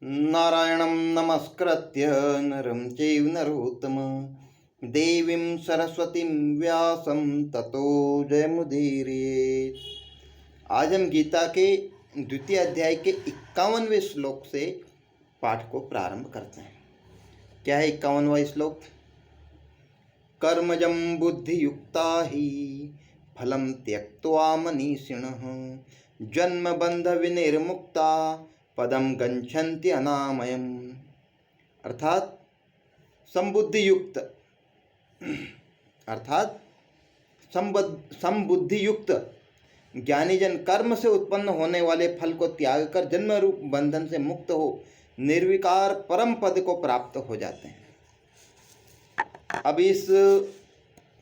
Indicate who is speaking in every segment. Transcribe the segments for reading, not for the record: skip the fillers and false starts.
Speaker 1: नारायणं नमस्कृत्य नरं चैव नरोत्तमं देवीं सरस्वतीं व्यासं ततो जयमुदीरयेत्। आज हम गीता के द्वितीय अध्याय के 51वें श्लोक से पाठ को प्रारंभ करते हैं। क्या है 51वां श्लोक? कर्मजं बुद्धियुक्ता हि फलं त्यक्त्वा मनीषिणः जन्म बंध विनिर्मुक्ता पदम गच्छन्ति अनामयम्। अर्थात संबुद्धि युक्त ज्ञानीजन कर्म से उत्पन्न होने वाले फल को त्याग कर जन्म रूप बंधन से मुक्त हो निर्विकार परम पद को प्राप्त हो जाते हैं। अब इस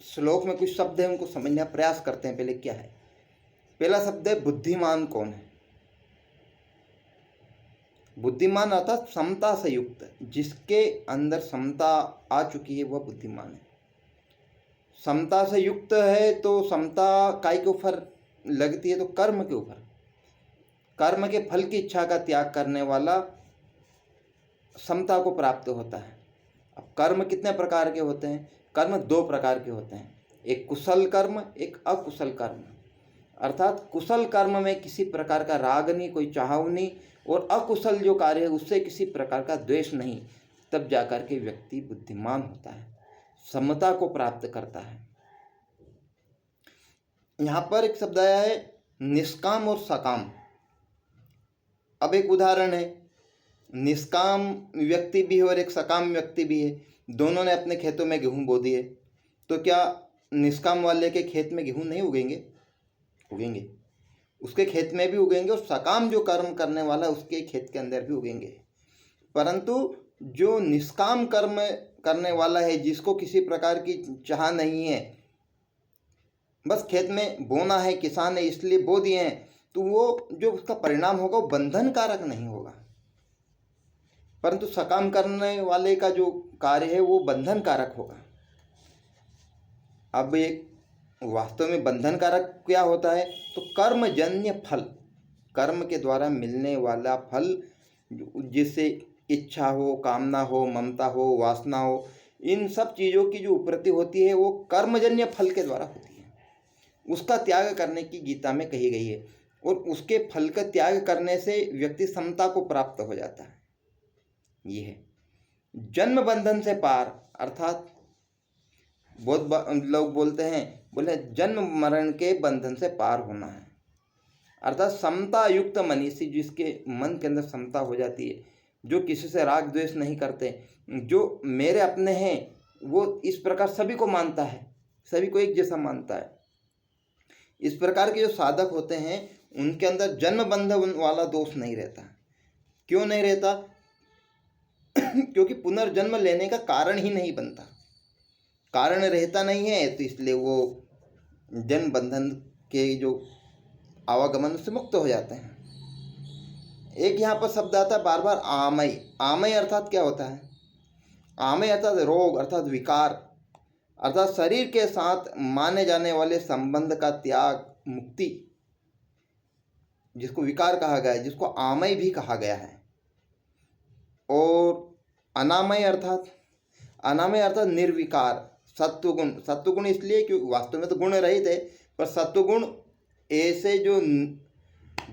Speaker 1: श्लोक में कुछ शब्द हैं, उनको समझने का प्रयास करते हैं। पहले क्या है? पहला शब्द है बुद्धिमान। कौन है बुद्धिमान? अर्थात समता से युक्त, जिसके अंदर समता आ चुकी है वह बुद्धिमान है। समता से युक्त है तो समता काय के ऊपर लगती है? तो कर्म के ऊपर। कर्म के फल की इच्छा का त्याग करने वाला समता को प्राप्त होता है। अब कर्म कितने प्रकार के होते हैं? कर्म दो प्रकार के होते हैं, एक कुशल कर्म, एक अकुशल कर्म। अर्थात कुशल कर्म में किसी प्रकार का राग नहीं, कोई चाहव नहीं, और अकुशल जो कार्य है उससे किसी प्रकार का द्वेष नहीं। तब जाकर के व्यक्ति बुद्धिमान होता है, समता को प्राप्त करता है। यहाँ पर एक शब्द आया है निष्काम और सकाम। अब एक उदाहरण है, निष्काम व्यक्ति भी है और एक सकाम व्यक्ति भी है। दोनों ने अपने खेतों में गेहूं बो दिए, तो क्या निष्काम वाले के खेत में गेहूं नहीं उगेंगे? उगेंगे, उसके खेत में भी उगेंगे, और सकाम जो कर्म करने वाला उसके खेत के अंदर भी उगेंगे। परंतु जो निष्काम कर्म करने वाला है, जिसको किसी प्रकार की चाह नहीं है, बस खेत में बोना है, किसान है इसलिए बो दिए हैं, तो वो जो उसका परिणाम होगा वो बंधन कारक नहीं होगा। परंतु सकाम करने वाले का जो कार्य है वो बंधन कारक होगा। अब एक वास्तव में बंधन कारक क्या होता है? तो कर्मजन्य फल, कर्म के द्वारा मिलने वाला फल, जिससे इच्छा हो, कामना हो, ममता हो, वासना हो, इन सब चीज़ों की जो उपरति होती है वो कर्मजन्य फल के द्वारा होती है। उसका त्याग करने की गीता में कही गई है, और उसके फल का त्याग करने से व्यक्ति समता को प्राप्त हो जाता है। ये है जन्म बंधन से पार। अर्थात बहुत लोग बोले जन्म मरण के बंधन से पार होना है। अर्थात समता युक्त मनीषी, जिसके मन के अंदर समता हो जाती है, जो किसी से राग द्वेष नहीं करते, जो मेरे अपने हैं, वो इस प्रकार सभी को मानता है, सभी को एक जैसा मानता है। इस प्रकार के जो साधक होते हैं उनके अंदर जन्म बंधन वाला दोष नहीं रहता। क्यों नहीं रहता? क्योंकि पुनर्जन्म लेने का कारण ही नहीं बनता, कारण रहता नहीं है, तो इसलिए वो जन्म बंधन के जो आवागमन से मुक्त हो जाते हैं। एक यहाँ पर शब्द आता है बार बार, आमय। आमय अर्थात क्या होता है? आमय अर्थात रोग, अर्थात विकार, अर्थात शरीर के साथ माने जाने वाले संबंध का त्याग, मुक्ति, जिसको विकार कहा गया है, जिसको आमय भी कहा गया है। और अनामय अर्थात निर्विकार, सत्वगुण। सत्वगुण इसलिए क्योंकि वास्तव में तो गुण रहित है, पर सत्वगुण ऐसे जो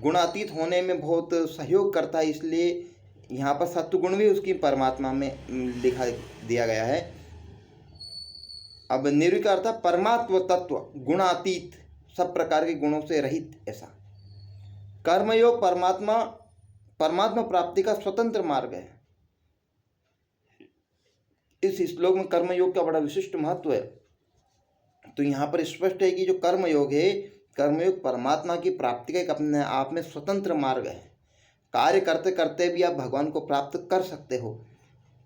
Speaker 1: गुणातीत होने में बहुत सहयोग करता है, इसलिए यहाँ पर सत्वगुण भी उसकी परमात्मा में दिखा दिया गया है। अब निर्विकार अर्थात परमात्म तत्व, गुणातीत, सब प्रकार के गुणों से रहित। ऐसा कर्मयोग परमात्मा प्राप्ति का स्वतंत्र मार्ग है। इस श्लोक में कर्मयोग का बड़ा विशिष्ट महत्व है। तो यहाँ पर स्पष्ट है कि जो कर्मयोग है, कर्मयोग परमात्मा की प्राप्ति का एक अपने आप में स्वतंत्र मार्ग है। कार्य करते करते भी आप भगवान को प्राप्त कर सकते हो।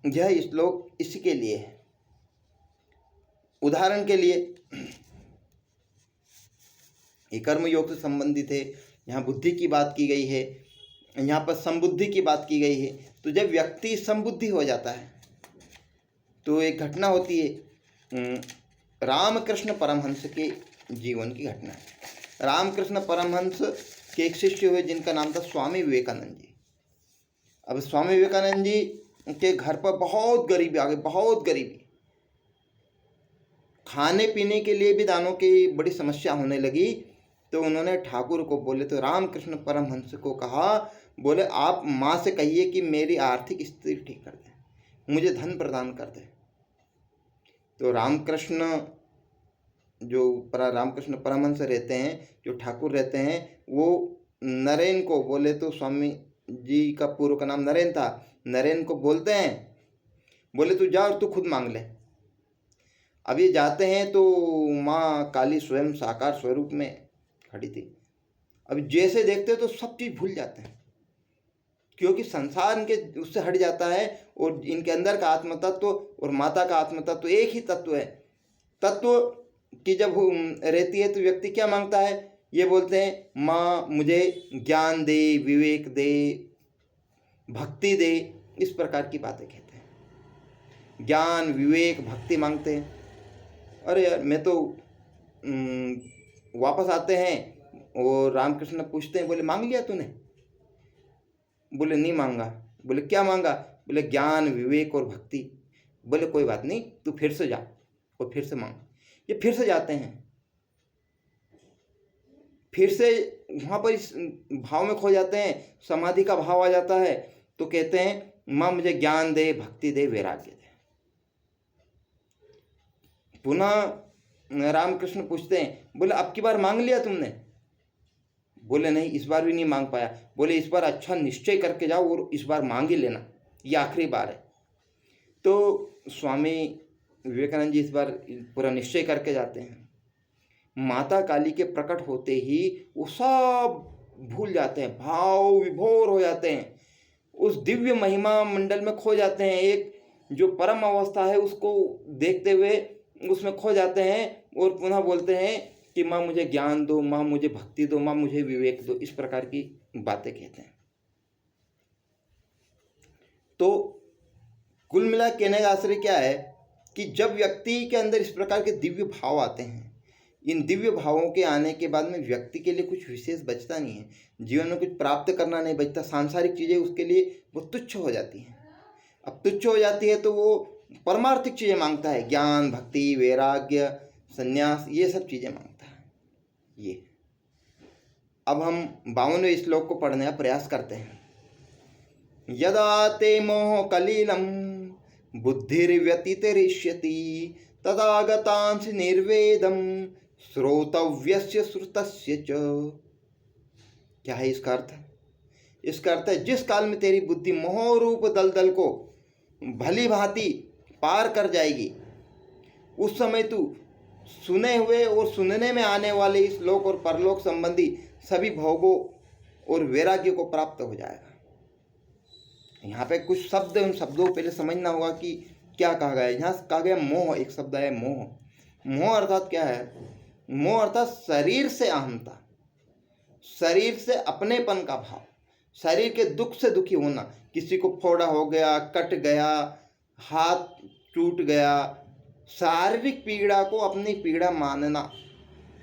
Speaker 1: यह श्लोक इसी के लिए है। उदाहरण के लिए ये कर्मयोग से संबंधित है, यहाँ बुद्धि की बात की गई है, यहाँ पर संबुद्धि की बात की गई है। तो जब व्यक्ति संबुद्धि हो जाता है तो एक घटना होती है, रामकृष्ण परमहंस के जीवन की घटना है। रामकृष्ण परमहंस के एक शिष्य हुए जिनका नाम था स्वामी विवेकानंद जी। अब स्वामी विवेकानंद जी के घर पर बहुत गरीबी आ गई, बहुत गरीबी, खाने पीने के लिए भी दानों की बड़ी समस्या होने लगी। तो उन्होंने ठाकुर को बोले, तो रामकृष्ण परमहंस को कहा, बोले आप माँ से कहिए कि मेरी आर्थिक स्थिति ठीक कर दे, मुझे धन प्रदान कर दे। तो रामकृष्ण रामकृष्ण परमहंस रहते हैं, जो ठाकुर रहते हैं, वो नरेन को बोले, तो स्वामी जी का पूर्व का नाम नरेन था, नरेन को बोलते हैं, बोले तू जा और तू खुद मांग ले। अब ये जाते हैं तो माँ काली स्वयं साकार स्वरूप में खड़ी थी। अब जैसे देखते तो सब चीज़ भूल जाते हैं, क्योंकि संसार इनके उससे हट जाता है, और इनके अंदर का आत्म तत्व और माता का आत्म तत्व एक ही तत्व है। तत्व की जब रहती है तो व्यक्ति क्या मांगता है, ये बोलते हैं माँ मुझे ज्ञान दे, विवेक दे, भक्ति दे, इस प्रकार की बातें कहते हैं। ज्ञान विवेक भक्ति मांगते हैं। अरे यार, मैं तो वापस आते हैं और रामकृष्ण पूछते हैं, बोले मांग लिया तूने? बोले नहीं मांगा। बोले क्या मांगा? बोले ज्ञान विवेक और भक्ति। बोले कोई बात नहीं, तू फिर से जा और फिर से मांग। ये फिर से जाते हैं, फिर से वहाँ पर इस भाव में खो जाते हैं, समाधि का भाव आ जाता है। तो कहते हैं माँ मुझे ज्ञान दे, भक्ति दे, वैराग्य दे। पुनः रामकृष्ण पूछते हैं, बोले अब की बार मांग लिया तुमने? बोले नहीं, इस बार भी नहीं मांग पाया। बोले इस बार अच्छा निश्चय करके जाओ और इस बार मांग ही लेना, ये आखिरी बार है। तो स्वामी विवेकानंद जी इस बार पूरा निश्चय करके जाते हैं। माता काली के प्रकट होते ही वो सब भूल जाते हैं, भाव विभोर हो जाते हैं, उस दिव्य महिमा मंडल में खो जाते हैं। एक जो परम अवस्था है उसको देखते हुए उसमें खो जाते हैं, और पुनः बोलते हैं कि माँ मुझे ज्ञान दो, माँ मुझे भक्ति दो, माँ मुझे विवेक दो, इस प्रकार की बातें कहते हैं। तो कुल मिला कहने का आश्रय क्या है कि जब व्यक्ति के अंदर इस प्रकार के दिव्य भाव आते हैं, इन दिव्य भावों के आने के बाद में व्यक्ति के लिए कुछ विशेष बचता नहीं है, जीवन में कुछ प्राप्त करना नहीं बचता, सांसारिक चीज़ें उसके लिए वो तुच्छ हो जाती हैं। अब तुच्छ हो जाती है तो वो परमार्थिक चीज़ें मांगता है, ज्ञान भक्ति वैराग्य संन्यास, ये सब चीज़ें मांगता है। ये अब हम 52वें श्लोक को पढ़ने का प्रयास करते हैं। यदा ते मोह कलिलम बुद्धिर्व्यतितरिष्यति तदा गतांसि निर्वेदम श्रोतव्यस्य श्रुतस्य च। क्या है इसका अर्थ? इसका अर्थ है जिस काल में तेरी बुद्धि मोह रूप दलदल को भली भांति पार कर जाएगी, उस समय तू सुने हुए और सुनने में आने वाले इस लोक और परलोक संबंधी सभी भोगों और वैराग्य को प्राप्त हो जाएगा। यहाँ पे कुछ शब्द, उन शब्दों को पहले समझना होगा कि क्या कहा गया है। यहाँ कहा गया मोह, एक शब्द है मोह। मोह अर्थात क्या है? मोह अर्थात शरीर से अहमता, शरीर से अपनेपन का भाव, शरीर के दुख से दुखी होना। किसी को फोड़ा हो गया, कट गया, हाथ टूट गया, शारीरिक पीड़ा को अपनी पीड़ा मानना,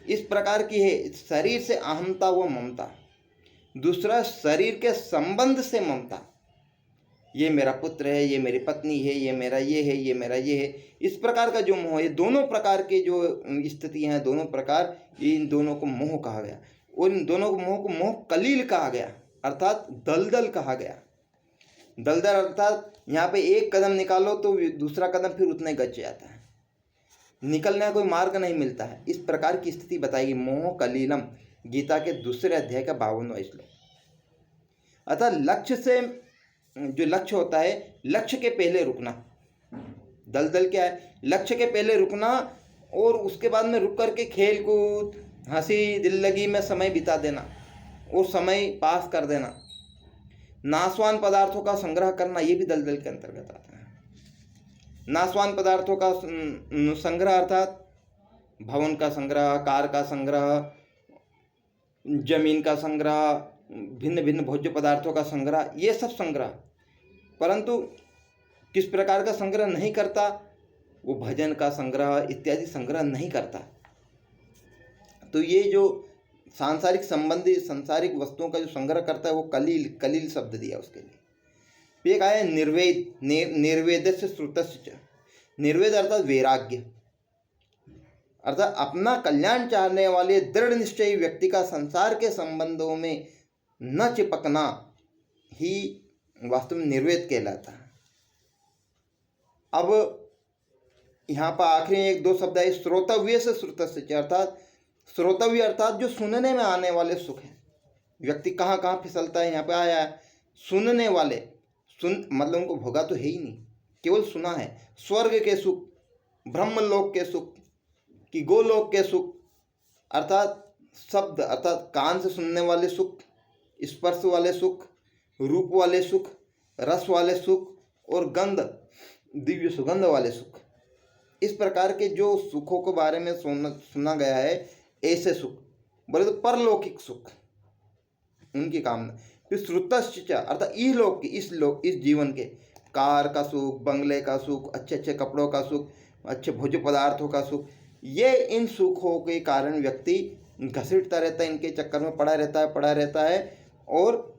Speaker 1: इस प्रकार की है शरीर से अहमता व ममता। दूसरा शरीर के संबंध से ममता, ये मेरा पुत्र है, ये मेरी पत्नी है, ये मेरा ये है, ये मेरा ये है, इस प्रकार का जो मोह है। दोनों प्रकार के जो स्थितियाँ हैं, दोनों प्रकार, इन दोनों को मोह कहा गया। और इन दोनों मोह को मोह कलील कहा गया, अर्थात दलदल कहा गया। दलदल अर्थात यहाँ पे एक कदम निकालो तो दूसरा कदम फिर उतने गच जाता है, निकलने का कोई मार्ग नहीं मिलता है। इस प्रकार की स्थिति बताएगी मोह कलीलम, गीता के दूसरे अध्याय का 52वां श्लोक। अतः लक्ष्य से जो लक्ष्य होता है, लक्ष्य के पहले रुकना। दलदल क्या है? लक्ष्य के पहले रुकना और उसके बाद में रुक करके खेल कूद हंसी दिल्लगी में समय बिता देना और समय पास कर देना। नाशवान पदार्थों का संग्रह करना, ये भी दलदल के अंतर्गत आता है। नाशवान पदार्थों का संग्रह अर्थात भवन का संग्रह, कार का संग्रह, जमीन का संग्रह, भिन्न भिन्न भोज्य पदार्थों का संग्रह, ये सब संग्रह। परंतु किस प्रकार का संग्रह नहीं करता? वो भजन का संग्रह इत्यादि संग्रह नहीं करता। तो ये जो सांसारिक संबंधी सांसारिक वस्तुओं का जो संग्रह करता है वो कलील, कलील शब्द दिया उसके लिए। एक आया निर्वेद, निर्वेद से श्रुतस्य। निर्वेद अर्थात वैराग्य, अर्थात अपना कल्याण चाहने वाले दृढ़ निश्चयी व्यक्ति का संसार के संबंधों में न चिपकना ही वास्तव में निर्वेद कहलाता है। अब यहाँ पर आखिरी एक दो शब्द है, श्रोतव्य से श्रुतस्य, अर्थात श्रोतव्य अर्थात जो सुनने में आने वाले सुख हैं। व्यक्ति कहाँ कहाँ फिसलता है, यहाँ पे आया है सुनने वाले, सुन मतलब उनको भोगा तो है ही नहीं, केवल सुना है। स्वर्ग के सुख, ब्रह्मलोक के सुख कि गोलोक के सुख, अर्थात शब्द अर्थात कान से सुनने वाले सुख, स्पर्श वाले सुख, रूप वाले सुख, रस वाले सुख और गंध दिव्य सुगंध वाले सुख। इस प्रकार के जो सुखों के बारे में सुना गया है, ऐसे सुख बोले तो परलौकिक सुख, उनकी कामना। फिर श्रुतश्च अर्थात इहलोक की, इस जीवन के कार का सुख, बंगले का सुख, अच्छे अच्छे कपड़ों का सुख, अच्छे भोज्य पदार्थों का सुख, ये इन सुखों के कारण व्यक्ति घसीटता रहता है, इनके चक्कर में पड़ा रहता है और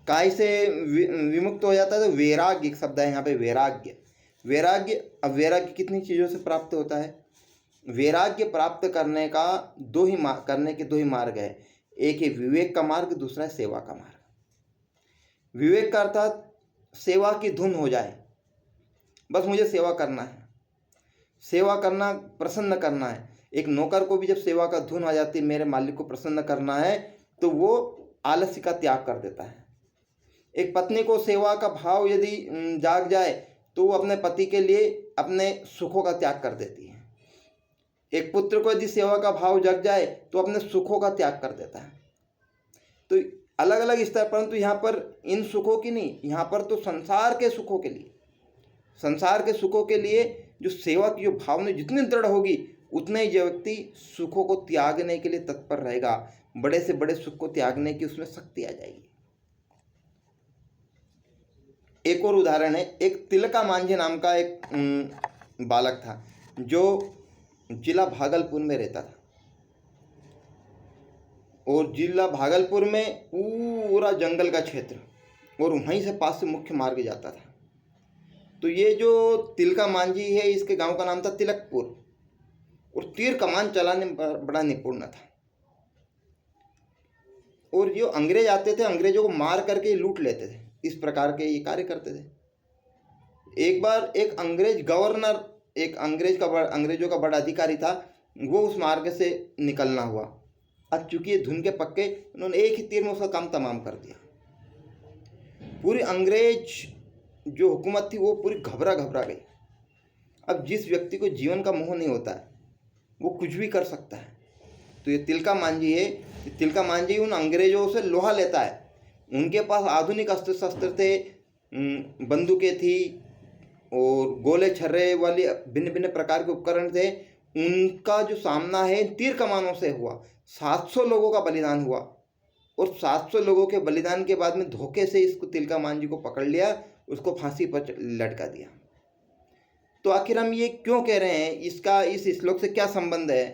Speaker 1: काय से विमुक्त हो जाता है। तो वैराग्य एक शब्द है यहाँ पे, वैराग्य। वैराग्य, अब वैराग्य कितनी चीज़ों से प्राप्त होता है? वैराग्य प्राप्त करने का दो ही मार्ग है। एक है विवेक का मार्ग, दूसरा है सेवा का मार्ग। विवेक का अर्थात सेवा की धुन हो जाए, बस मुझे सेवा करना है, सेवा करना, प्रसन्न करना है। एक नौकर को भी जब सेवा का धुन आ जाती है, मेरे मालिक को प्रसन्न करना है, तो वो आलस्य का त्याग कर देता है। एक पत्नी को सेवा का भाव यदि जाग जाए तो वो अपने पति के लिए अपने सुखों का त्याग कर देती है। एक पुत्र को यदि सेवा का भाव जग जाए तो अपने सुखों का त्याग कर देता है। तो अलग अलग स्तर, परंतु यहाँ पर इन सुखों की नहीं, यहाँ पर तो संसार के सुखों के लिए, संसार के सुखों के लिए जो सेवा की जो भावना जितनी दृढ़ होगी, उतने ही जो व्यक्ति सुखों को त्यागने के लिए तत्पर रहेगा, बड़े से बड़े सुख को त्यागने की उसमें शक्ति आ जाएगी। एक और उदाहरण है, एक तिलका मांझी नाम का एक बालक था जो जिला भागलपुर में रहता था, और जिला भागलपुर में पूरा जंगल का क्षेत्र, और वहीं से पास से मुख्य मार्ग जाता था। तो ये जो तिलका मांझी है, इसके गांव का नाम था तिलकपुर, और तीर कमान चलाने में बड़ा निपुण था। और जो अंग्रेज आते थे, अंग्रेजों को मार करके लूट लेते थे, इस प्रकार के ये कार्य करते थे। एक बार एक अंग्रेज गवर्नर, एक अंग्रेजों का बड़ा अधिकारी था, वो उस मार्ग से निकलना हुआ। अब चूंकि ये धुन के पक्के, उन्होंने एक ही तीर में उसका काम तमाम कर दिया। पूरी अंग्रेज जो हुकूमत थी वो पूरी घबरा गई। अब जिस व्यक्ति को जीवन का मोह नहीं होता है, वो कुछ भी कर सकता है। तो ये तिलका मांझी है, ये तिलका मांझी उन अंग्रेजों से लोहा लेता है। उनके पास आधुनिक अस्त्र शस्त्र थे, बंदूकें थी और गोले छर्रे वाली भिन्न भिन्न प्रकार के उपकरण थे। उनका जो सामना है तीर कमानों से हुआ। 700 लोगों का बलिदान हुआ, और 700 लोगों के बलिदान के बाद में धोखे से इसको तिलका मांझी को पकड़ लिया, उसको फांसी पर लटका दिया। तो आखिर हम ये क्यों कह रहे हैं, इसका इस श्लोक से क्या संबंध है?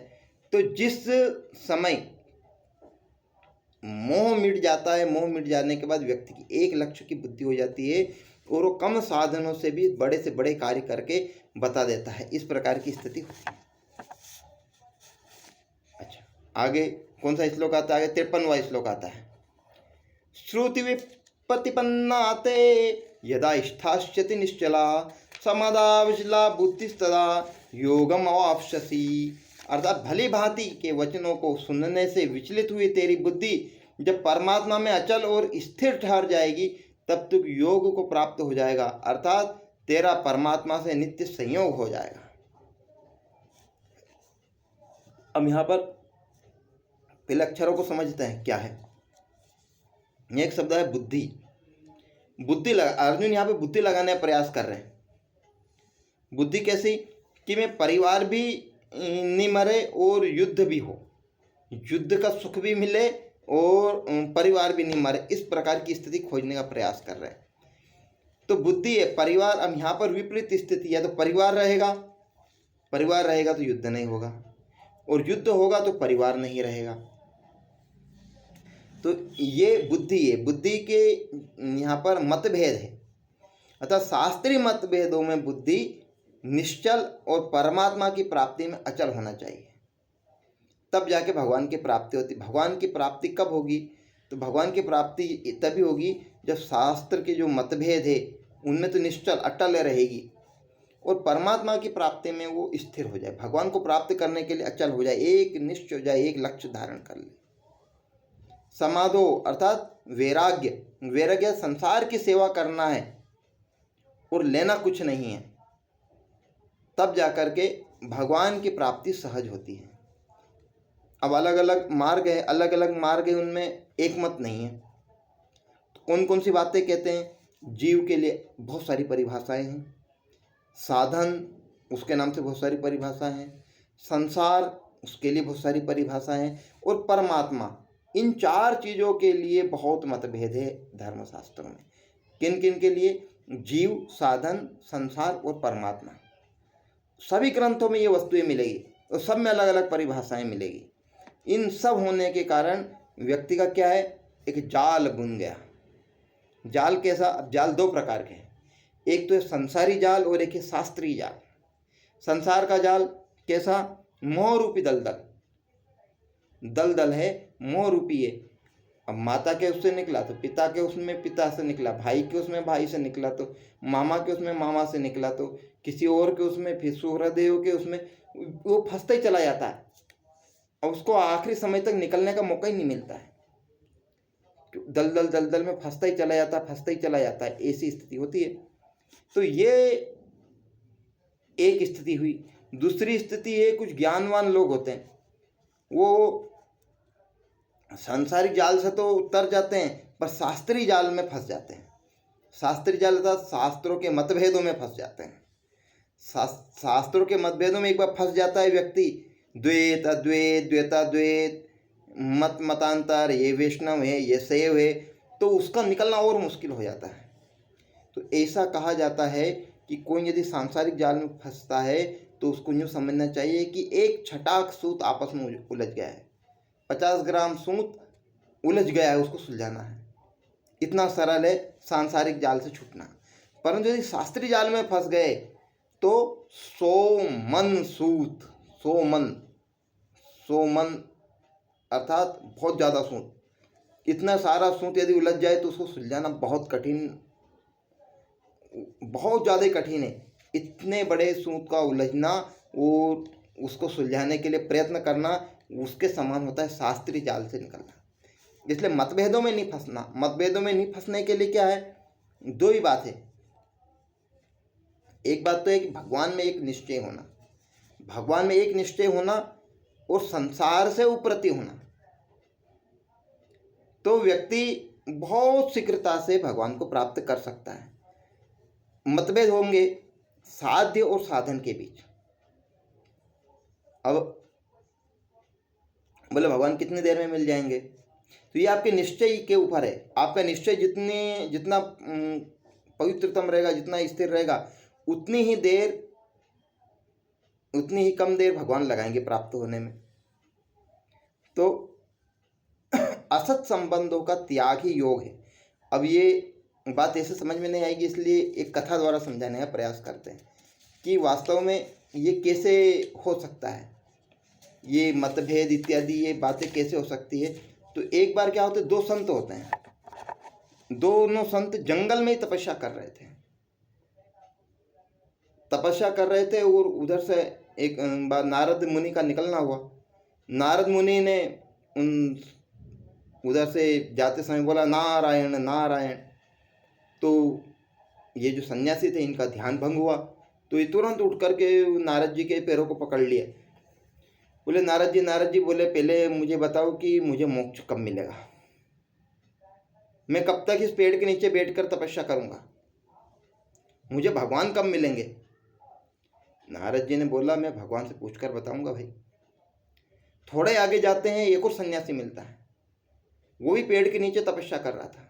Speaker 1: तो जिस समय मोह मिट जाता है, मोह मिट जाने के बाद व्यक्ति की एक लक्ष्य की बुद्धि हो जाती है, और वो कम साधनों से भी बड़े से बड़े कार्य करके बता देता है। इस प्रकार की स्थिति होती है। अच्छा, आगे कौन सा श्लोक आता है? 53वां श्लोक आता है। श्रुति विपतिपन्नाते यदा इष्टाश्चति निश्चला समदा विचला बुद्धिस्तदा योगम अवाप्स्यसि। अर्थात भली भांति के वचनों को सुनने से विचलित हुई तेरी बुद्धि जब परमात्मा में अचल और स्थिर ठहर जाएगी, तब तक योग को प्राप्त हो जाएगा। अर्थात तेरा परमात्मा से नित्य संयोग हो जाएगा। अब यहाँ पर पहले अक्षरों को समझते हैं क्या है। एक शब्द है बुद्धि। अर्जुन यहाँ पे बुद्धि लगाने का प्रयास कर रहे हैं। बुद्धि कैसी? कि मैं परिवार भी नहीं मरे और युद्ध भी हो, युद्ध का सुख भी मिले और परिवार भी नहीं मरे, इस प्रकार की स्थिति खोजने का प्रयास कर रहे हैं। तो बुद्धि है, परिवार। अब यहाँ पर विपरीत स्थिति है, तो परिवार रहेगा तो युद्ध नहीं होगा, और युद्ध होगा तो परिवार नहीं रहेगा। तो ये बुद्धि है। बुद्धि के यहाँ पर मतभेद है अतः शास्त्रीय मतभेदों में बुद्धि निश्चल और परमात्मा की प्राप्ति में अचल होना चाहिए, तब जाके भगवान की प्राप्ति होती। भगवान की प्राप्ति कब होगी? तो भगवान की प्राप्ति तभी होगी जब शास्त्र के जो मतभेद है उनमें तो निश्चल अटल रहेगी, और परमात्मा की प्राप्ति में वो स्थिर हो जाए, भगवान को प्राप्त करने के लिए अचल हो जाए, एक निश्चय हो जाए, एक लक्ष्य धारण कर ले। समाधो अर्थात वैराग्य, वैराग्य संसार की सेवा करना है और लेना कुछ नहीं है, तब जाकर के भगवान की प्राप्ति सहज होती है। अब अलग अलग मार्ग है, अलग अलग मार्ग है, उनमें एक मत नहीं है। तो कौन कौन सी बातें कहते हैं? जीव के लिए बहुत सारी परिभाषाएं हैं, साधन उसके नाम से बहुत सारी परिभाषाएं हैं, संसार उसके लिए बहुत सारी परिभाषाएं हैं, और परमात्मा, इन चार चीज़ों के लिए बहुत मतभेद है धर्मशास्त्रों में। किन किन के लिए? जीव, साधन, संसार और परमात्मा। सभी ग्रंथों में ये वस्तुएं मिलेगी और सब में अलग अलग परिभाषाएं मिलेगी। इन सब होने के कारण व्यक्ति का क्या है? एक जाल बुन गया। जाल कैसा? अब जाल दो प्रकार के हैं, एक तो है संसारी जाल और एक है शास्त्रीय जाल। संसार का जाल कैसा? मोह रूपी दलदल, दलदल है, मोह रूपी है। अब माता के उससे निकला तो पिता के उसमें पिता से निकला, भाई के उसमें भाई से निकला तो मामा के उसमें मामा से निकला, तो किसी और के उसमें, फिर सूर्यदेव के उसमें, वो फंसता ही चला जाता है और उसको आखिरी समय तक निकलने का मौका ही नहीं मिलता है। दलदल दलदल में फंसता ही चला जाता है, फंसता ही चला जाता है, ऐसी स्थिति होती है। तो ये एक स्थिति हुई। दूसरी स्थिति है, कुछ ज्ञानवान लोग होते हैं, वो सांसारिक जाल से तो उतर जाते हैं पर शास्त्रीय जाल में फंस जाते हैं। शास्त्रीय जाल अर्थात शास्त्रों के मतभेदों में फंस जाते हैं। शास्त्रों के मतभेदों में एक बार फंस जाता है व्यक्ति, द्वैत अद्वैत, द्वैताद्वैत, मत मतांतर, ये वैष्णव है, ये शैव है, तो उसका निकलना और मुश्किल हो जाता है। तो ऐसा कहा जाता है कि कोई यदि सांसारिक जाल में फंसता है तो उसको यूँ समझना चाहिए कि एक छटाक सूत आपस में उलझ गया है, 50 ग्राम सूत उलझ गया है, उसको सुलझाना है। इतना सरल है सांसारिक जाल से छूटना। परंतु यदि शास्त्रीय जाल में फंस गए तो 100 मन सूत, 100 मन अर्थात बहुत ज़्यादा सूत, इतना सारा सूत यदि उलझ जाए तो उसको सुलझाना बहुत कठिन, बहुत ज़्यादा ही कठिन है। इतने बड़े सूत का उलझना और उसको सुलझाने के लिए प्रयत्न करना, उसके समान होता है शास्त्रीय जाल से निकलना। इसलिए मतभेदों में नहीं फंसना। मतभेदों में नहीं फंसने के लिए क्या है? दो ही बात है। एक बात तो है कि भगवान में एक निश्चय होना, भगवान में एक निश्चय होना और संसार से उपरति होना, तो व्यक्ति बहुत शीघ्रता से भगवान को प्राप्त कर सकता है। मतभेद होंगे साध्य और साधन के बीच। अब बोले भगवान कितनी देर में मिल जाएंगे, तो ये आपके निश्चय के ऊपर है। आपका निश्चय जितना पवित्रतम रहेगा, जितना स्थिर रहेगा, उतनी ही कम देर भगवान लगाएंगे प्राप्त होने में। तो असत संबंधों का त्याग ही योग है। अब ये बात ऐसे समझ में नहीं आएगी, इसलिए एक कथा द्वारा समझाने का प्रयास करते हैं कि वास्तव में ये कैसे हो सकता है, ये मतभेद इत्यादि ये बातें कैसे हो सकती है। तो एक बार क्या होते, दो संत होते हैं, दोनों संत जंगल में ही तपस्या कर रहे थे और उधर से एक बार नारद मुनि का निकलना हुआ। नारद मुनि ने उधर से जाते समय बोला नारायण नारायण। तो ये जो सन्यासी थे इनका ध्यान भंग हुआ, तो ये तुरंत उठ करके नारद जी के पैरों को पकड़ लिया। बोले नारद जी बोले पहले मुझे बताओ कि मुझे मोक्ष कब मिलेगा, मैं कब तक इस पेड़ के नीचे बैठकर तपस्या करूंगा, मुझे भगवान कब मिलेंगे। नारद जी ने बोला मैं भगवान से पूछकर बताऊंगा भाई। थोड़े आगे जाते हैं, एक और सन्यासी मिलता है, वो भी पेड़ के नीचे तपस्या कर रहा था।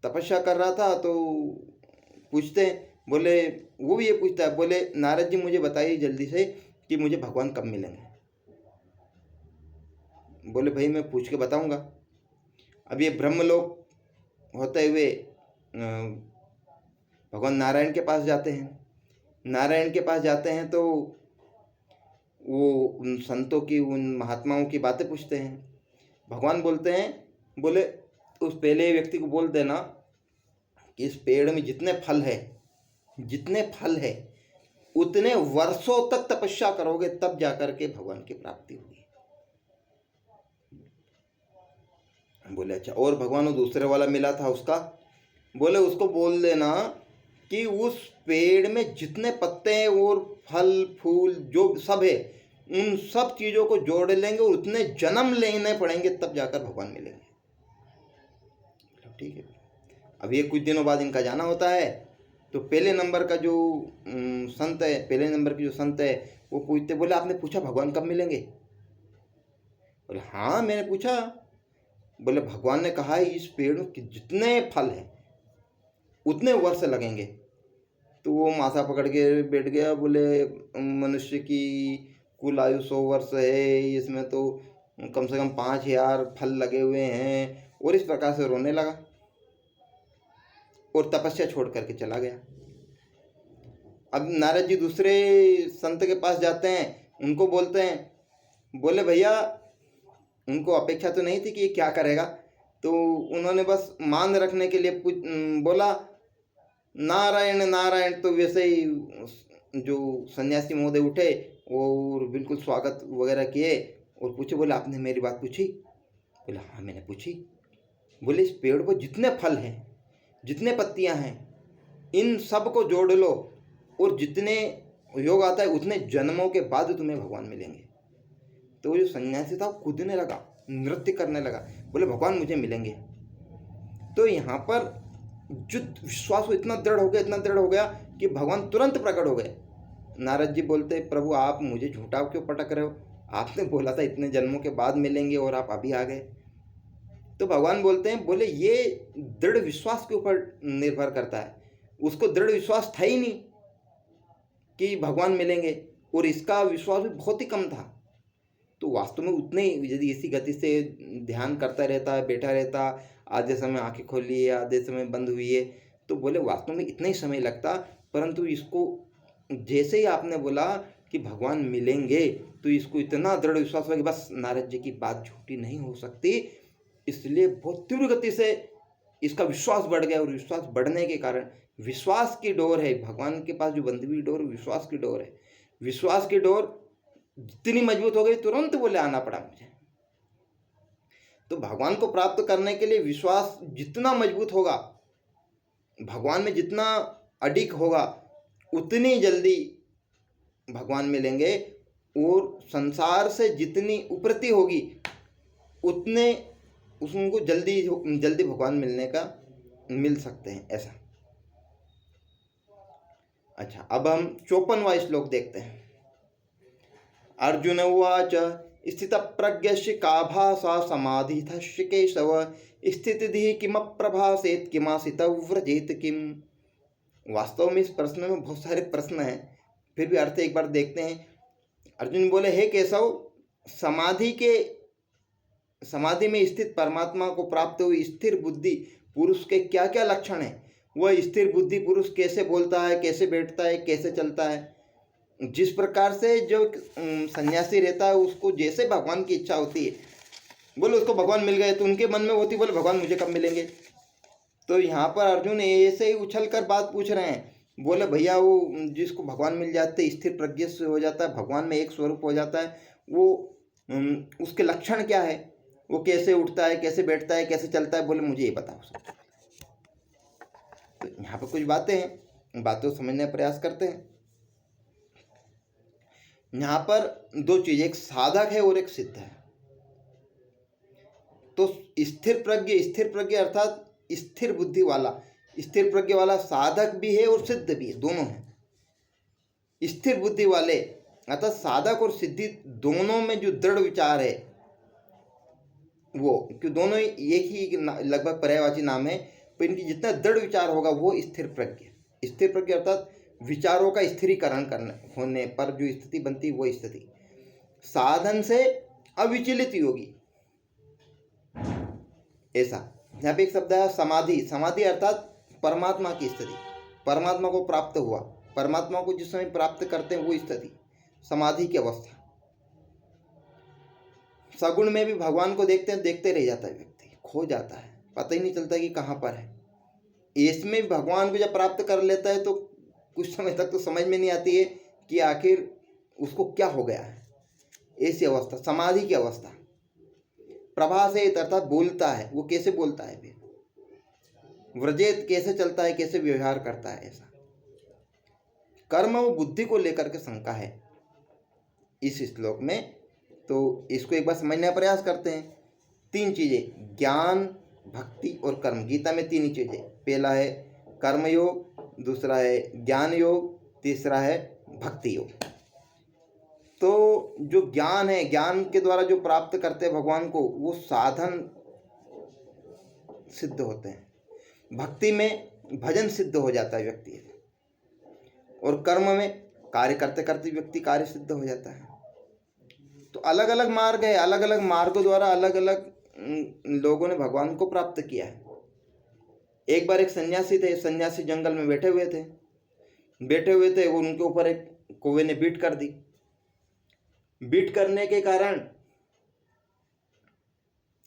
Speaker 1: तो पूछते हैं, बोले वो भी ये पूछता है, बोले नारद जी मुझे बताइए जल्दी से कि मुझे भगवान कब मिलेंगे। बोले भाई मैं पूछ के बताऊंगा। अब ये ब्रह्मलोक होते हुए भगवान नारायण के पास जाते हैं। नारायण के पास जाते हैं तो वो उन संतों की, उन महात्माओं की बातें पूछते हैं। भगवान बोलते हैं, बोले उस पहले व्यक्ति को बोल देना कि इस पेड़ में जितने फल है उतने वर्षों तक तपस्या करोगे तब जाकर के भगवान की प्राप्ति होगी। बोले अच्छा, और भगवान वो दूसरे वाला मिला था उसका, बोले उसको बोल देना कि उस पेड़ में जितने पत्ते हैं और फल फूल जो सब है उन सब चीज़ों को जोड़ लेंगे और उतने जन्म लेने पड़ेंगे तब जाकर भगवान मिलेंगे। ठीक है। अब ये कुछ दिनों बाद इनका जाना होता है, तो पहले नंबर का जो संत है, पहले नंबर की जो संत है वो पूछते, बोले आपने पूछा भगवान कब मिलेंगे? बोले हाँ मैंने पूछा। बोले भगवान ने कहा है इस पेड़ में जितने फल हैं उतने वर्ष लगेंगे। तो वो माथा पकड़ के बैठ गया, बोले मनुष्य की कुल आयु 100 वर्ष है, इसमें तो कम से कम 5000 फल लगे हुए हैं, और इस प्रकार से रोने लगा और तपस्या छोड़ करके चला गया। अब नारद जी दूसरे संत के पास जाते हैं, उनको बोलते हैं, बोले भैया, उनको अपेक्षा तो नहीं थी कि ये क्या करेगा, तो उन्होंने बस मान रखने के लिए बोला नारायण नारायण। तो वैसे ही जो सन्यासी महोदय उठे और बिल्कुल स्वागत वगैरह किए और पूछे, बोले आपने मेरी बात पूछी? बोले हाँ मैंने पूछी। बोले इस पेड़ पर जितने फल हैं, जितने पत्तियां हैं, इन सब को जोड़ लो और जितने योग आता है उतने जन्मों के बाद तुम्हें भगवान मिलेंगे। तो जो सन्यासी था वो कूदने लगा, नृत्य करने लगा, बोले भगवान मुझे मिलेंगे। तो यहाँ पर जो विश्वास इतना दृढ़ हो गया कि भगवान तुरंत प्रकट हो गए। नारद जी बोलते, प्रभु आप मुझे झूठा क्यों पटक रहे हो? आपने बोला था इतने जन्मों के बाद मिलेंगे और आप अभी आ गए। तो भगवान बोलते हैं, बोले ये दृढ़ विश्वास के ऊपर निर्भर करता है। उसको दृढ़ विश्वास था ही नहीं कि भगवान मिलेंगे, और इसका विश्वास भी बहुत ही कम था। तो वास्तव में उतने यदि इसी गति से ध्यान करता रहता है, बैठा रहता, आधे समय आंखें खोली है, आधे समय बंद हुई है, तो बोले वास्तव में इतना ही समय लगता। परंतु इसको जैसे ही आपने बोला कि भगवान मिलेंगे तो इसको इतना दृढ़ विश्वास हुआ कि बस नारद जी की बात झूठी नहीं हो सकती, इसलिए बहुत तीव्र गति से इसका विश्वास बढ़ गया। और विश्वास बढ़ने के कारण, विश्वास की डोर है भगवान के पास जो बंधी हुई डोर, विश्वास की डोर है। विश्वास की डोर जितनी मजबूत हो गई, तुरंत बोले आना पड़ा मुझे। तो भगवान को प्राप्त करने के लिए विश्वास जितना मजबूत होगा, भगवान में जितना अडिग होगा, उतनी जल्दी भगवान मिलेंगे। और संसार से जितनी उपरति होगी उतने उसको जल्दी भगवान मिल सकते हैं, ऐसा। अच्छा, अब हम 54वां श्लोक देखते हैं। अर्जुन उवाच स्थितप्रज्ञस्य का भाषा समाधितस्य केशव स्थितिधिः किमप्रभासेत् किमासितौ व्रजेत किम। वास्तव में इस प्रश्न में बहुत सारे प्रश्न हैं, फिर भी अर्थ एक बार देखते हैं। अर्जुन बोले, हे केशव, समाधि में स्थित परमात्मा को प्राप्त हुई स्थिर बुद्धि पुरुष के क्या क्या लक्षण हैं? वह स्थिर बुद्धि पुरुष कैसे बोलता है, कैसे बैठता है, कैसे चलता है? जिस प्रकार से जो सन्यासी रहता है उसको जैसे भगवान की इच्छा होती है, बोले उसको भगवान मिल गए, तो उनके मन में होती, बोले भगवान मुझे कब मिलेंगे? तो यहाँ पर अर्जुन ऐसे ही उछल कर बात पूछ रहे हैं। बोले भैया, वो जिसको भगवान मिल जाते, स्थिर प्रज्ञ से हो जाता है, भगवान में एक स्वरूप हो जाता है, वो उसके लक्षण क्या है, वो कैसे उठता है, कैसे बैठता है, कैसे चलता है? बोले मुझे ये बताओ। तो यहाँ पर कुछ बातें हैं, बातों समझने का प्रयास करते हैं। यहाँ पर दो चीज, एक साधक है और एक सिद्ध है। तो स्थिर प्रज्ञ अर्थात स्थिर बुद्धि वाला, स्थिर प्रज्ञ वाला साधक भी है और सिद्ध भी है, दोनों है। स्थिर बुद्धि वाले अर्थात साधक और सिद्धि दोनों में जो दृढ़ विचार है, वो क्यों दोनों एक ही लगभग पर्यायवाची नाम है, पर इनकी जितना दृढ़ विचार होगा वो स्थिर प्रज्ञ अर्थात विचारों का स्थिरीकरण करने होने पर जो स्थिति बनती, वो स्थिति साधन से अविचलित योगी, ऐसा। यहाँ पे एक शब्द है समाधि। समाधि अर्थात परमात्मा की स्थिति, परमात्मा को प्राप्त हुआ। परमात्मा को जिस समय प्राप्त करते हैं वो स्थिति समाधि की अवस्था। सगुण में भी भगवान को देखते हैं, देखते रह जाता है व्यक्ति, खो जाता है, पता ही नहीं चलता कि कहाँ पर है। इसमें भी भगवान को जब प्राप्त कर लेता है तो कुछ समय तक तो समझ में नहीं आती है कि आखिर उसको क्या हो गया है। ऐसी अवस्था समाधि की अवस्था। प्रभा से अर्थात बोलता है, वो कैसे बोलता है, फिर व्रजेत कैसे चलता है, कैसे व्यवहार करता है, ऐसा। कर्म और बुद्धि को लेकर के शंका है इस श्लोक में, तो इसको एक बार समझने का प्रयास करते हैं। 3 चीजें, ज्ञान, भक्ति और कर्म। गीता में 3 ही चीजें, पहला है कर्म योग, दूसरा है ज्ञान योग, तीसरा है भक्ति योग। तो जो ज्ञान है, ज्ञान के द्वारा जो प्राप्त करते हैं भगवान को, वो साधन सिद्ध होते हैं। भक्ति में भजन सिद्ध हो जाता है व्यक्ति, और कर्म में कार्य करते करते व्यक्ति कार्य सिद्ध हो जाता है। तो अलग अलग मार्ग है, अलग अलग मार्गों द्वारा अलग अलग लोगों ने भगवान को प्राप्त किया है। एक बार एक सन्यासी थे, सन्यासी जंगल में बैठे हुए थे, उनके ऊपर एक कौवे ने बीट कर दी। बीट करने के कारण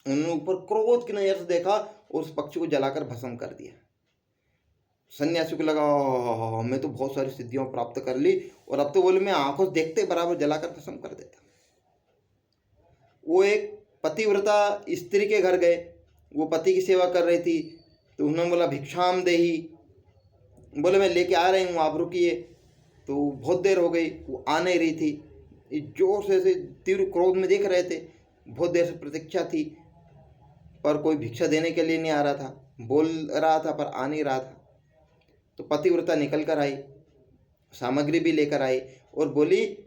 Speaker 1: उन्होंने ऊपर क्रोध की नजर से देखा और उस पक्षी को जलाकर भस्म कर दिया। सन्यासी को लगा मैं तो बहुत सारी सिद्धियां प्राप्त कर ली, और अब तो बोले मैं आंखों से देखते बराबर जलाकर भस्म कर देता। वो एक पतिव्रता स्त्री के घर गए, वो पति की सेवा कर रही थी, तो उन्होंने बोला भिक्षाम देही, बोले मैं लेके आ रही हूँ, आप रुकिए। तो बहुत देर हो गई, वो आ नहीं रही थी, जोर से तीव्र क्रोध में देख रहे थे, बहुत देर से प्रतीक्षा थी, पर कोई भिक्षा देने के लिए नहीं आ रहा था, बोल रहा था पर आ नहीं रहा था। तो पतिव्रता निकल कर आई, सामग्री भी लेकर आई और बोले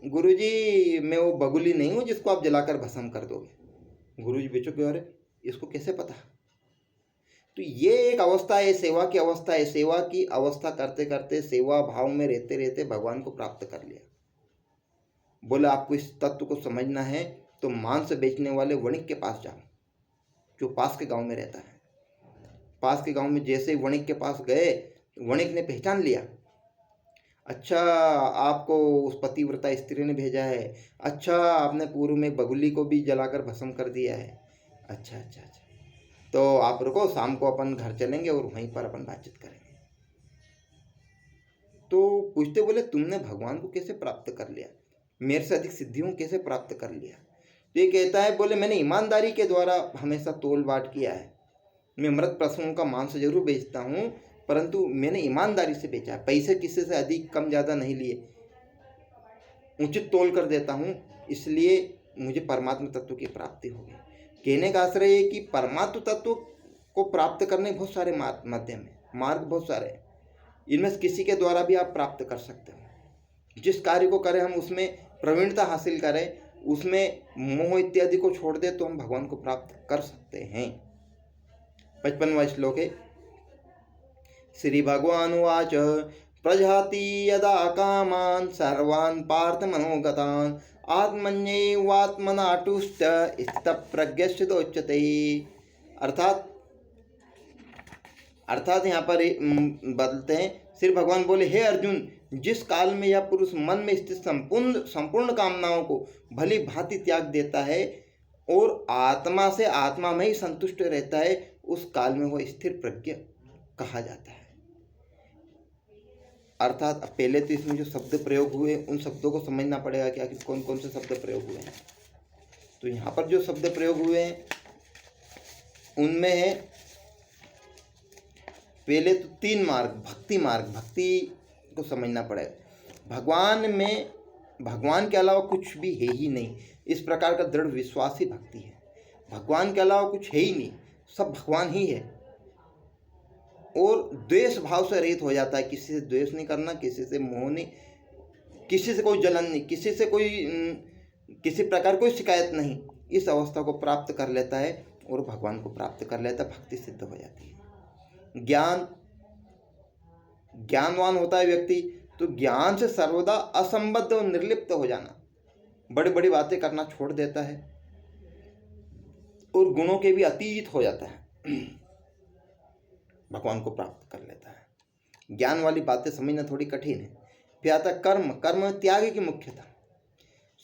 Speaker 1: गुरुजी मैं वो बगुली नहीं हूँ जिसको आप जलाकर भस्म कर दोगे। गुरुजी बेचो क्यों, अरे इसको कैसे पता। तो ये एक अवस्था है, सेवा की अवस्था है। सेवा की अवस्था करते करते, सेवा भाव में रहते रहते भगवान को प्राप्त कर लिया। बोले आपको इस तत्व को समझना है तो मांस बेचने वाले वणिक के पास जाओ, जो पास के गांव में रहता है। पास के गांव में जैसे वणिक के पास गए, वणिक ने पहचान लिया, अच्छा आपको उस पतिव्रता स्त्री ने भेजा है, अच्छा आपने पूर्व में बगुली को भी जलाकर भस्म कर दिया है, अच्छा अच्छा अच्छा, तो आप रुको, शाम को अपन घर चलेंगे और वहीं पर अपन बातचीत करेंगे। तो पूछते बोले तुमने भगवान को कैसे प्राप्त कर लिया, मेरे से अधिक सिद्धियों कैसे प्राप्त कर लिया। तो ये कहता है, बोले मैंने ईमानदारी के द्वारा हमेशा तोल बांट किया है। मैं मृत पशुओं का मांस जरूर बेचता हूँ, परंतु मैंने ईमानदारी से बेचा है, पैसे किसी से अधिक कम ज़्यादा नहीं लिए, उचित तोल कर देता हूँ, इसलिए मुझे परमात्मा तत्व की प्राप्ति हो गई। कहने का आश्रय है कि परमात्मा तत्व को प्राप्त करने बहुत सारे माध्यम है, मार्ग बहुत सारे हैं, इनमें से किसी के द्वारा भी आप प्राप्त कर सकते हो। जिस कार्य को करें हम उसमें प्रवीणता हासिल करें, उसमें मोह इत्यादि को छोड़ दे तो हम भगवान को प्राप्त कर सकते हैं। 55वां श्लोक है, श्री भगवान उवाच प्रजाति यदा कामान सर्वान् पार्थ मनोगतान् आत्मन्यैवात्मनातुष्ट स्थितप्रज्ञस्य दोच्यते। अर्थात यहाँ पर बदलते हैं, श्री भगवान बोले हे अर्जुन, जिस काल में यह पुरुष मन में स्थित संपूर्ण कामनाओं को भली भांति त्याग देता है और आत्मा से आत्मा में ही संतुष्ट रहता है, उस काल में वह स्थिर प्रज्ञ कहा जाता है। अर्थात पहले तो इसमें जो शब्द प्रयोग हुए उन शब्दों को समझना पड़ेगा कि आखिर कौन कौन से शब्द प्रयोग हुए हैं। तो यहाँ पर जो शब्द प्रयोग हुए हैं उनमें है पहले तो 3 मार्ग, भक्ति को समझना पड़ेगा। भगवान के अलावा कुछ भी है ही नहीं, इस प्रकार का दृढ़ विश्वास ही भक्ति है। भगवान के अलावा कुछ है ही नहीं, सब भगवान ही है। और द्वेष भाव से रहित हो जाता है, किसी से द्वेष नहीं करना, किसी से मोह नहीं, किसी से कोई जलन नहीं, किसी प्रकार कोई शिकायत नहीं, इस अवस्था को प्राप्त कर लेता है और भगवान को प्राप्त कर लेता है, भक्ति सिद्ध हो जाती है। ज्ञानवान होता है व्यक्ति तो ज्ञान से सर्वदा असंबद्ध और निर्लिप्त हो जाना, बड़ी बड़ी बातें करना छोड़ देता है और गुणों के भी अतीत हो जाता है, भगवान को प्राप्त कर लेता है। ज्ञान वाली बातें समझना थोड़ी कठिन है। फिर आता है कर्म। कर्म त्याग की मुख्यता,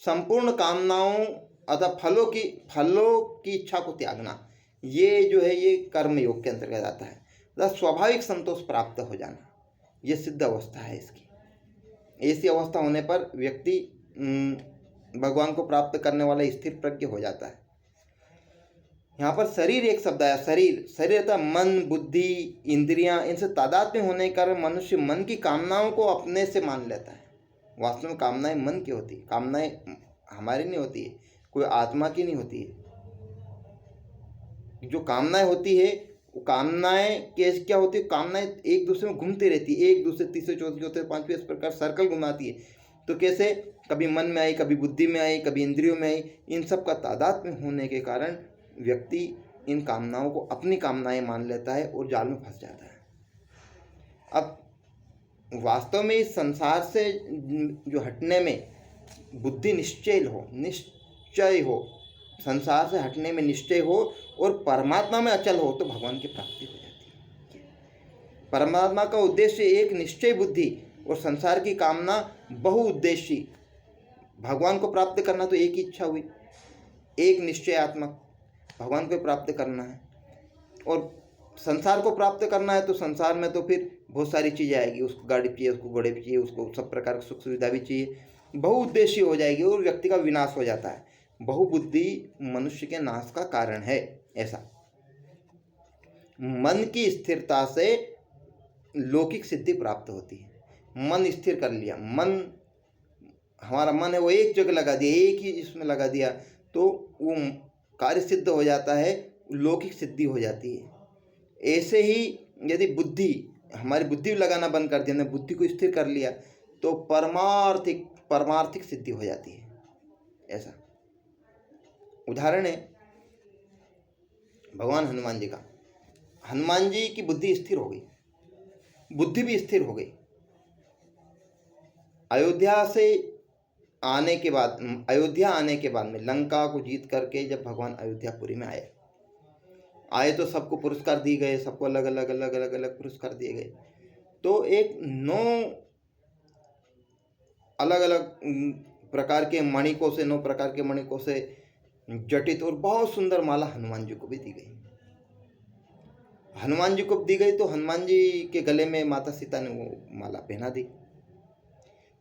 Speaker 1: संपूर्ण कामनाओं अथवा फलों की इच्छा को त्यागना, ये जो है ये कर्म योग के अंतर्गत आता है। अर्थात स्वाभाविक संतोष प्राप्त हो जाना, ये सिद्ध अवस्था है इसकी। ऐसी अवस्था होने पर व्यक्ति भगवान को प्राप्त करने वाला स्थिर प्रज्ञ हो जाता है। यहाँ पर शरीर एक शब्द आया। शरीर रहता मन, बुद्धि, इंद्रियां, इनसे तादात्म्य होने के कारण मनुष्य मन की कामनाओं को अपने से मान लेता है। वास्तव में कामनाएं मन की होती है, कामनाएं हमारी नहीं होती है, कोई आत्मा की नहीं होती है। जो कामनाएं होती है वो कामनाएं क्या होती है, कामनाएं एक दूसरे में घूमती रहती है, एक दूसरे तीसरे चौथे चौथे पांचवें, इस प्रकार सर्कल घुमाती है। तो कैसे, कभी मन में आई, कभी बुद्धि में आई, कभी इंद्रियों में आई। इन सब का तादात्म्य होने के कारण व्यक्ति इन कामनाओं को अपनी कामनाएं मान लेता है और जाल में फंस जाता है। अब वास्तव में इस संसार से जो हटने में बुद्धि निश्चय हो, संसार से हटने में निश्चय हो और परमात्मा में अचल हो, तो भगवान की प्राप्ति हो जाती है। परमात्मा का उद्देश्य एक निश्चय बुद्धि और संसार की कामना बहुउद्देशीय। भगवान को प्राप्त करना तो एक ही इच्छा हुई, एक निश्चयात्मक, भगवान को प्राप्त करना है। और संसार को प्राप्त करना है तो संसार में तो फिर बहुत सारी चीज़ें आएगी, उसको गाड़ी चाहिए, उसको घोड़े भी चाहिए, उसको सब प्रकार की सुख सुविधा भी चाहिए, बहुउद्देशीय हो जाएगी और व्यक्ति का विनाश हो जाता है। बहुबुद्धि मनुष्य के नाश का कारण है। ऐसा मन की स्थिरता से लौकिक सिद्धि प्राप्त होती है। मन स्थिर कर लिया, हमारा मन है वो एक जगह लगा दिया, एक ही इसमें लगा दिया, तो वो कार्य सिद्ध हो जाता है, लौकिक सिद्धि हो जाती है। ऐसे ही यदि हमारी बुद्धि लगाना बंद कर दिया, हमने बुद्धि को स्थिर कर लिया, तो परमार्थिक सिद्धि हो जाती है। ऐसा उदाहरण है भगवान हनुमान जी का। हनुमान जी की बुद्धि स्थिर हो गई, बुद्धि भी स्थिर हो गई। अयोध्या आने के बाद में लंका को जीत करके जब भगवान अयोध्यापुरी में आए तो सबको पुरस्कार दिए गए, सबको अलग अलग पुरस्कार दिए गए। तो एक 9 अलग अलग प्रकार के मणिकों से जटित और बहुत सुंदर माला हनुमान जी को भी दी गई। हनुमान जी को दी गई तो हनुमान जी के गले में माता सीता ने वो माला पहना दी।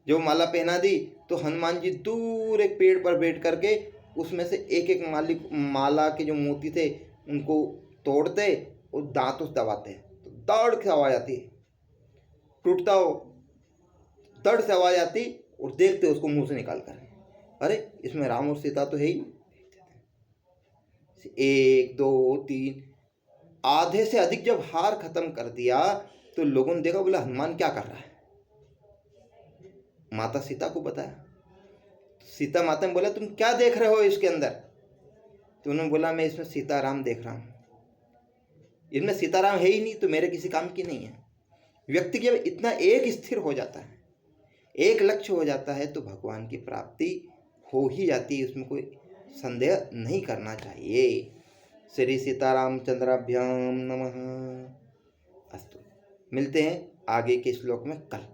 Speaker 1: जो माला पहना दी तो हनुमान जी दूर एक पेड़ पर बैठ करके उसमें से एक एक माला के जो मोती थे उनको तोड़ते और दांतों से दबाते, तो दौड़ से आवाज आती, टूटता हो दर्द से आवाज आती, और देखते उसको मुंह से निकाल कर, अरे इसमें राम और सीता तो है ही। 1 2 3 आधे से अधिक जब हार खत्म कर दिया तो लोगों ने देखा, बोला हनुमान क्या कर रहा है। माता सीता को बताया, सीता माता ने बोला तुम क्या देख रहे हो इसके अंदर। तो उन्होंने बोला मैं इसमें सीताराम देख रहा हूँ। इनमें सीताराम है ही नहीं तो मेरे किसी काम की नहीं है। व्यक्ति जब इतना एक स्थिर हो जाता है, एक लक्ष्य हो जाता है, तो भगवान की प्राप्ति हो ही जाती है, उसमें कोई संदेह नहीं करना चाहिए। श्री सीतारामचंद्राभ्याम नमः। अस्तु, मिलते हैं आगे के श्लोक में कल।